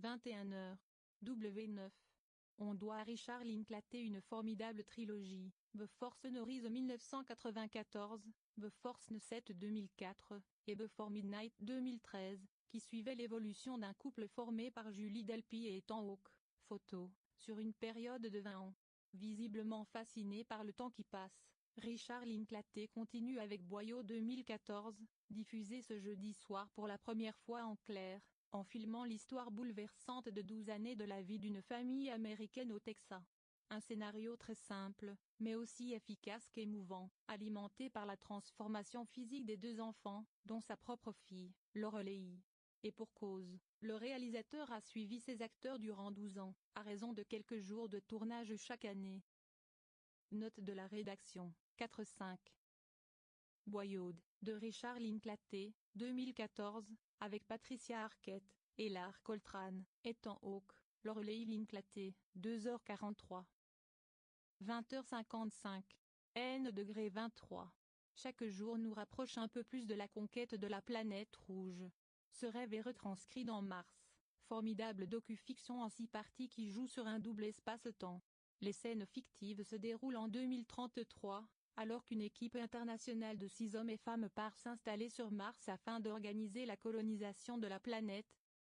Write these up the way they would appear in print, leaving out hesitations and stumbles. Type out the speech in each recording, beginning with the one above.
21h. W9. On doit à Richard Linklater une formidable trilogie, The Force Norise 1994, The Force 7 2004, et Before Midnight 2013, qui suivait l'évolution d'un couple formé par Julie Delpy et Ethan Hawke, photo, sur une période de 20 ans. Visiblement fasciné par le temps qui passe, Richard Linklater continue avec Boyau 2014, diffusé ce jeudi soir pour la première fois en clair, en filmant l'histoire bouleversante de 12 années de la vie d'une famille américaine au Texas. Un scénario très simple, mais aussi efficace qu'émouvant, alimenté par la transformation physique des deux enfants, dont sa propre fille, Lorelei. Et pour cause, le réalisateur a suivi ses acteurs durant 12 ans, à raison de quelques jours de tournage chaque année. Note de la rédaction, 4-5. Boyhood, de Richard Linklater, 2014, avec Patricia Arquette, Ellar Coltrane, Ethan Hawke, Lorelei Linklater, 2h43. 20h55. N°23. Chaque jour nous rapproche un peu plus de la conquête de la planète rouge. Ce rêve est retranscrit dans Mars, formidable docu-fiction en 6 parties qui joue sur un double espace-temps. Les scènes fictives se déroulent en 2033, alors qu'une équipe internationale de 6 hommes et femmes part s'installer sur Mars afin d'organiser la colonisation de la planète.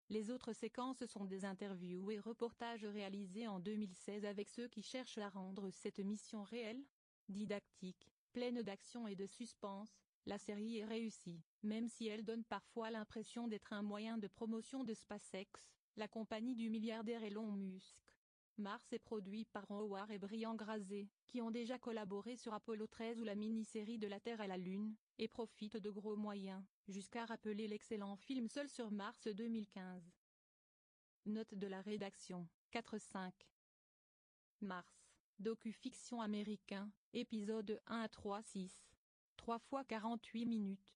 Les autres séquences sont des interviews et reportages réalisés en 2016 avec ceux qui cherchent à rendre cette mission réelle. Didactique, pleine d'action et de suspense, la série est réussie, même si elle donne parfois l'impression d'être un moyen de promotion de SpaceX, la compagnie du milliardaire Elon Musk. Mars est produit par Ron Howard et Brian Grazer, qui ont déjà collaboré sur Apollo 13 ou la mini-série De la Terre à la Lune, et profitent de gros moyens, jusqu'à rappeler l'excellent film Seul sur Mars 2015. Note de la rédaction, 4-5. Mars, docu-fiction américain, épisode 1 à 3-6. 3 fois 48 minutes.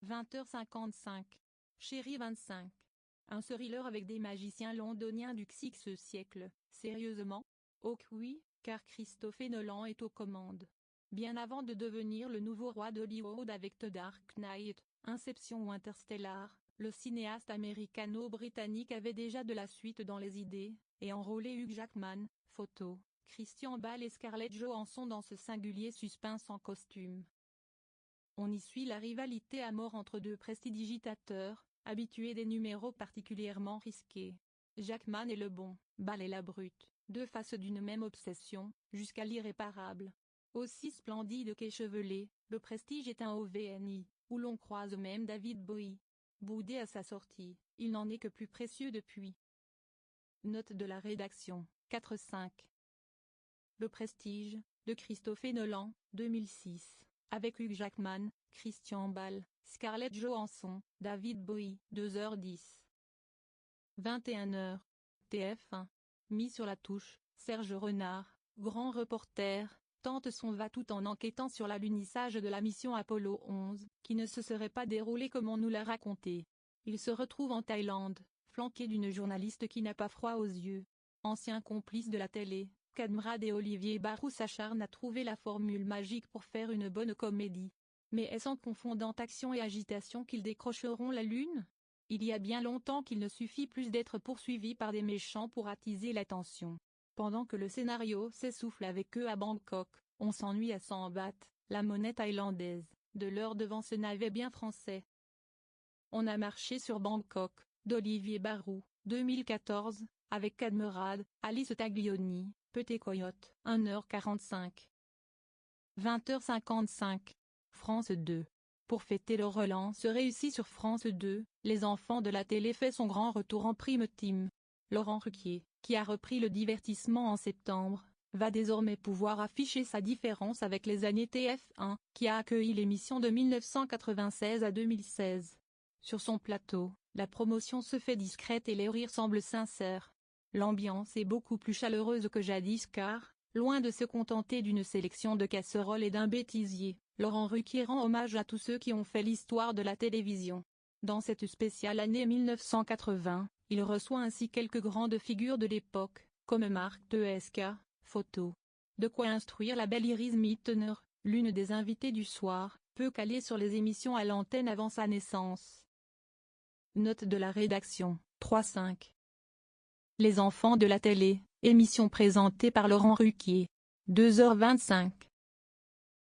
20h55. Chérie 25. Un thriller avec des magiciens londoniens du XXe siècle, sérieusement? Oh oui, car Christopher Nolan est aux commandes. Bien avant de devenir le nouveau roi d'Hollywood avec The Dark Knight, Inception ou Interstellar, le cinéaste américano-britannique avait déjà de la suite dans les idées, et enrôlé Hugh Jackman, photo, Christian Bale et Scarlett Johansson dans ce singulier suspense en costume. On y suit la rivalité à mort entre deux prestidigitateurs, habitués des numéros particulièrement risqués. Jackman est le bon, Bale est la brute, deux faces d'une même obsession, jusqu'à l'irréparable. Aussi splendide qu'échevelé, le Prestige est un OVNI, où l'on croise même David Bowie. Boudé à sa sortie, il n'en est que plus précieux depuis. Note de la rédaction, 4-5. Le Prestige, de Christopher Nolan, 2006, avec Hugh Jackman, Christian Bale, Scarlett Johansson, David Bowie, 2h10. 21h. TF1. Mis sur la touche, Serge Renard, grand reporter, tente son va tout en enquêtant sur l'alunissage de la mission Apollo 11, qui ne se serait pas déroulée comme on nous l'a raconté. Il se retrouve en Thaïlande, flanqué d'une journaliste qui n'a pas froid aux yeux. Ancien complice de la télé, Cadmerade et Olivier Barou s'acharnent à trouver la formule magique pour faire une bonne comédie. Mais est-ce en confondant action et agitation qu'ils décrocheront la lune? Il y a bien longtemps qu'il ne suffit plus d'être poursuivi par des méchants pour attiser l'attention. Pendant que le scénario s'essouffle avec eux à Bangkok, on s'ennuie à 100 bahts, la monnaie thaïlandaise, de l'heure devant ce navet bien français. On a marché sur Bangkok, d'Olivier Barou, 2014, avec Cadmerade, Alice Taglioni, Petit Coyote, 1h45. 20h55. France 2. Pour fêter leur relance réussie sur France 2, Les Enfants de la télé fait son grand retour en prime time. Laurent Ruquier, qui a repris le divertissement en septembre, va désormais pouvoir afficher sa différence avec les années TF1, qui a accueilli l'émission de 1996 à 2016. Sur son plateau, la promotion se fait discrète et les rires semblent sincères. L'ambiance est beaucoup plus chaleureuse que jadis car, loin de se contenter d'une sélection de casseroles et d'un bêtisier, Laurent Ruquier rend hommage à tous ceux qui ont fait l'histoire de la télévision. Dans cette spéciale année 1980, il reçoit ainsi quelques grandes figures de l'époque, comme Marc TSK, photo. De quoi instruire la belle Iris Mittener, l'une des invitées du soir, peu calée sur les émissions à l'antenne avant sa naissance. Note de la rédaction, 3-5. Les enfants de la télé, émission présentée par Laurent Ruquier. 2h25.